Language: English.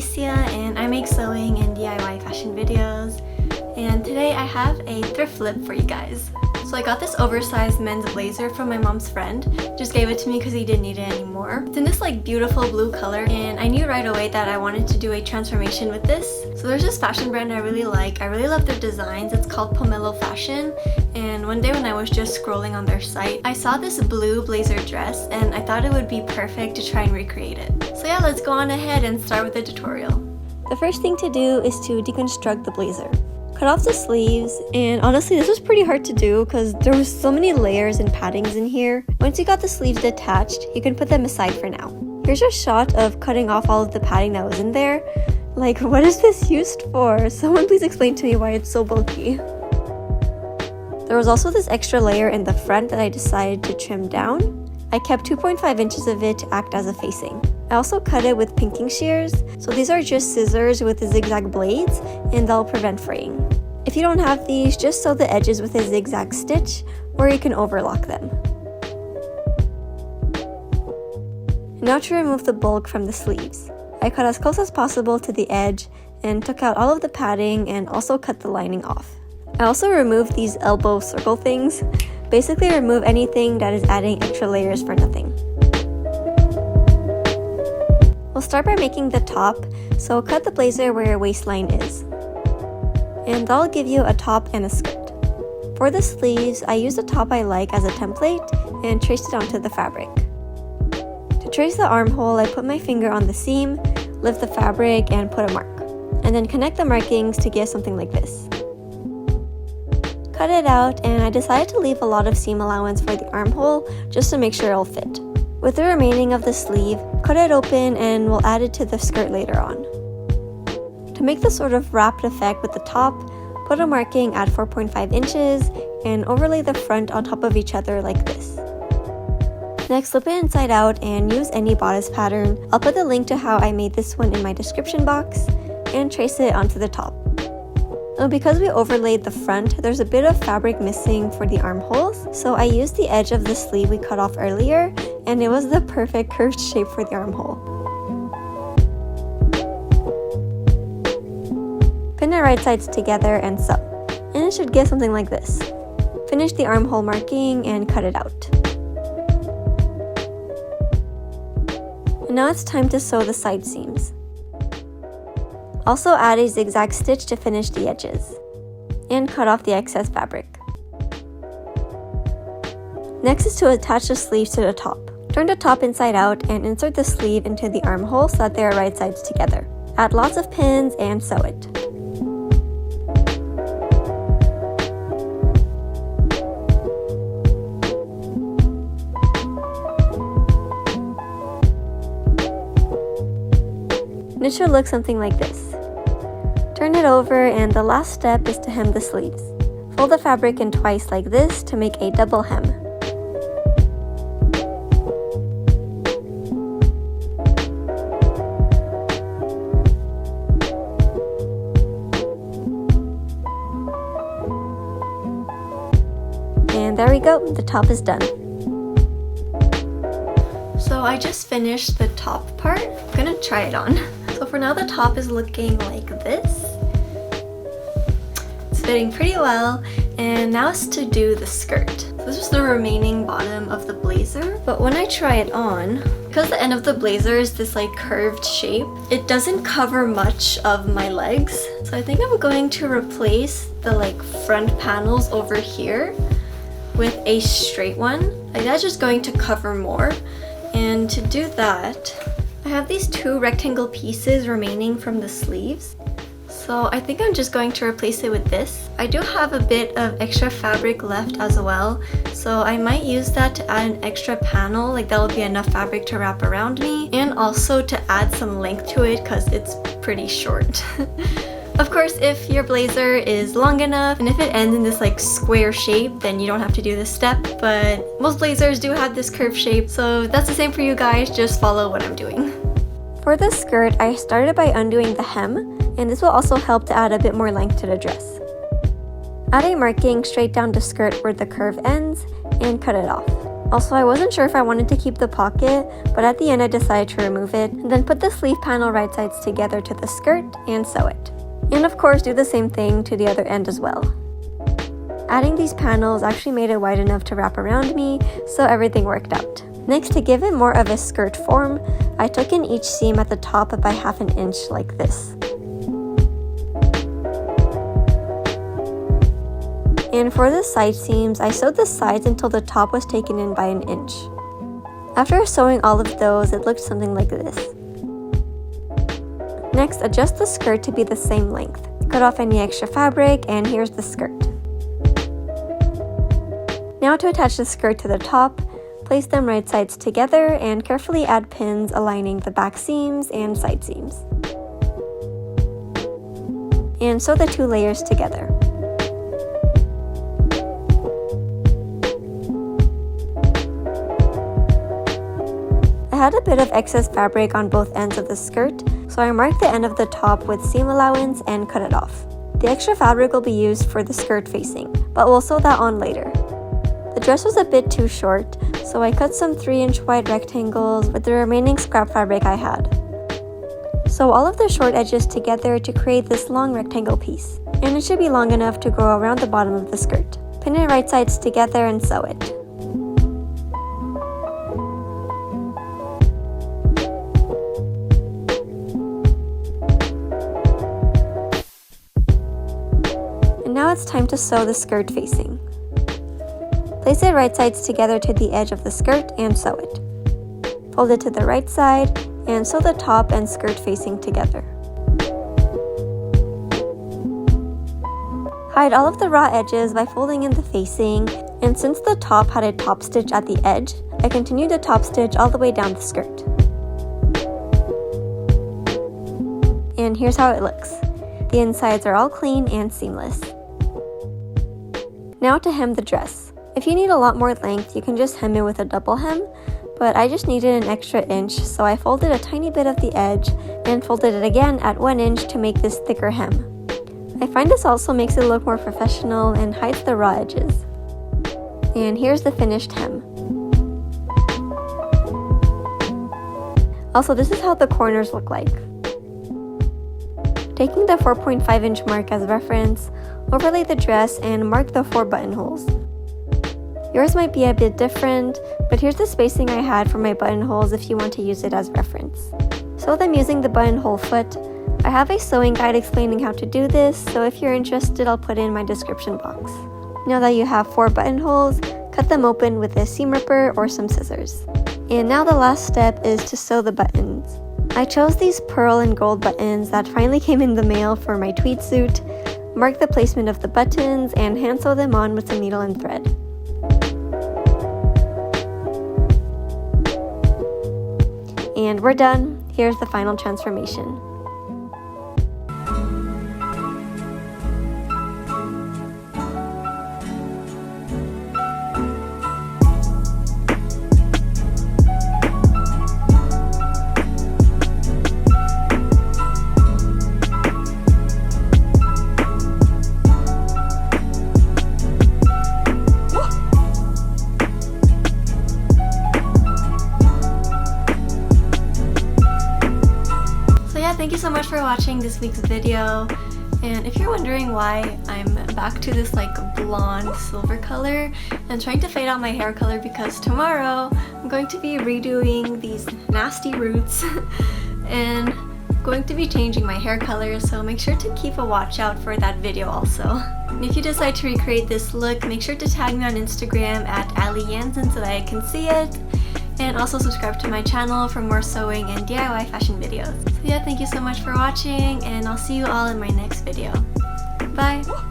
Alicia and I make sewing and DIY fashion videos, and today I have a thrift flip for you guys. So I got this oversized men's blazer from my mom's friend. Just gave it to me because he didn't need it anymore. It's in this like beautiful blue color, and I knew right away that I wanted to do a transformation with this. So there's this fashion brand I really like. I really love their designs. It's called Pomelo fashion, and one day when I was just scrolling on their site, I saw this blue blazer dress and I thought it would be perfect to try and recreate it. So yeah, let's go on ahead and start with the tutorial. The first thing to do is to deconstruct the blazer. Cut off the sleeves, and honestly this was pretty hard to do because there was so many layers and paddings in here. Once you got the sleeves detached, you can put them aside for now. Here's a shot of cutting off all of the padding that was in there. Like, what is this used for? Someone please explain to me why it's so bulky. There was also this extra layer in the front that I decided to trim down. I kept 2.5 inches of it to act as a facing. I also cut it with pinking shears, so these are just scissors with the zigzag blades and they'll prevent fraying. If you don't have these, just sew the edges with a zigzag stitch, or you can overlock them. Now to remove the bulk from the sleeves. I cut as close as possible to the edge and took out all of the padding and also cut the lining off. I also removed these elbow circle things. Basically remove anything that is adding extra layers for nothing. We'll start by making the top, so cut the blazer where your waistline is. And that'll give you a top and a skirt. For the sleeves, I used a top I like as a template and traced it onto the fabric. To trace the armhole, I put my finger on the seam, lift the fabric, and put a mark. And then connect the markings to get something like this. Cut it out, and I decided to leave a lot of seam allowance for the armhole just to make sure it'll fit. With the remaining of the sleeve, cut it open and we'll add it to the skirt later on. To make the sort of wrapped effect with the top, put a marking at 4.5 inches and overlay the front on top of each other like this. Next, flip it inside out and use any bodice pattern. I'll put the link to how I made this one in my description box and trace it onto the top. Now, because we overlaid the front, there's a bit of fabric missing for the armholes, so I used the edge of the sleeve we cut off earlier, and it was the perfect curved shape for the armhole. Pin the right sides together and sew, and it should give something like this. Finish the armhole marking and cut it out. And now it's time to sew the side seams. Also add a zigzag stitch to finish the edges, and cut off the excess fabric. Next is to attach the sleeves to the top. Turn the top inside out and insert the sleeve into the armhole so that they are right sides together. Add lots of pins and sew it. And it should look something like this. Turn it over, and the last step is to hem the sleeves. Fold the fabric in twice like this to make a double hem. And there we go, the top is done. So I just finished the top part. I'm gonna try it on. So for now the top is looking like this. It's fitting pretty well, and now it's to do the skirt. So this is the remaining bottom of the blazer, but when I try it on, because the end of the blazer is this like curved shape, it doesn't cover much of my legs. So I think I'm going to replace the like front panels over here with a straight one. Like that's just going to cover more. And to do that, I have these two rectangle pieces remaining from the sleeves. So I think I'm just going to replace it with this. I do have a bit of extra fabric left as well, so I might use that to add an extra panel, like that will be enough fabric to wrap around me, and also to add some length to it because it's pretty short. Of course, if your blazer is long enough and if it ends in this like square shape, then you don't have to do this step, but most blazers do have this curved shape, so that's the same for you guys, just follow what I'm doing. For the skirt, I started by undoing the hem, and this will also help to add a bit more length to the dress. Add a marking straight down the skirt where the curve ends and cut it off. Also, I wasn't sure if I wanted to keep the pocket, but at the end I decided to remove it, and then put the sleeve panel right sides together to the skirt and sew it. And of course, do the same thing to the other end as well. Adding these panels actually made it wide enough to wrap around me, so everything worked out. Next, to give it more of a skirt form, I took in each seam at the top by 1/2 inch like this. And for the side seams, I sewed the sides until the top was taken in by 1 inch. After sewing all of those, it looked something like this. Next, adjust the skirt to be the same length. Cut off any extra fabric, and here's the skirt. Now to attach the skirt to the top, place them right sides together and carefully add pins aligning the back seams and side seams. And sew the 2 layers together. I had a bit of excess fabric on both ends of the skirt, so I marked the end of the top with seam allowance and cut it off. The extra fabric will be used for the skirt facing, but we'll sew that on later. The dress was a bit too short, so I cut some 3-inch wide rectangles with the remaining scrap fabric I had. Sew all of the short edges together to create this long rectangle piece, and it should be long enough to go around the bottom of the skirt. Pin it right sides together and sew it. And now it's time to sew the skirt facing. Place it right sides together to the edge of the skirt and sew it. Fold it to the right side and sew the top and skirt facing together. Hide all of the raw edges by folding in the facing, and since the top had a top stitch at the edge, I continued the top stitch all the way down the skirt. And here's how it looks. The insides are all clean and seamless. Now to hem the dress. If you need a lot more length, you can just hem it with a double hem, but I just needed an extra inch, so I folded a tiny bit of the edge and folded it again at 1 inch to make this thicker hem. I find this also makes it look more professional and hides the raw edges. And here's the finished hem. Also, this is how the corners look like. Taking the 4.5 inch mark as reference, overlay the dress and mark the 4 buttonholes. Yours might be a bit different, but here's the spacing I had for my buttonholes if you want to use it as reference. Sew them using the buttonhole foot. I have a sewing guide explaining how to do this, so if you're interested, I'll put it in my description box. Now that you have 4 buttonholes, cut them open with a seam ripper or some scissors. And now the last step is to sew the buttons. I chose these pearl and gold buttons that finally came in the mail for my tweed suit. Mark the placement of the buttons and hand sew them on with some needle and thread. And we're done. Here's the final transformation. Thank you so much for watching this week's video, and if you're wondering why I'm back to this like blonde silver color and trying to fade out my hair color, because tomorrow I'm going to be redoing these nasty roots and going to be changing my hair color, so make sure to keep a watch out for that video also. And if you decide to recreate this look, make sure to tag me on Instagram at @AliYansen so that I can see it. And also subscribe to my channel for more sewing and DIY fashion videos. So yeah, thank you so much for watching, and I'll see you all in my next video. Bye!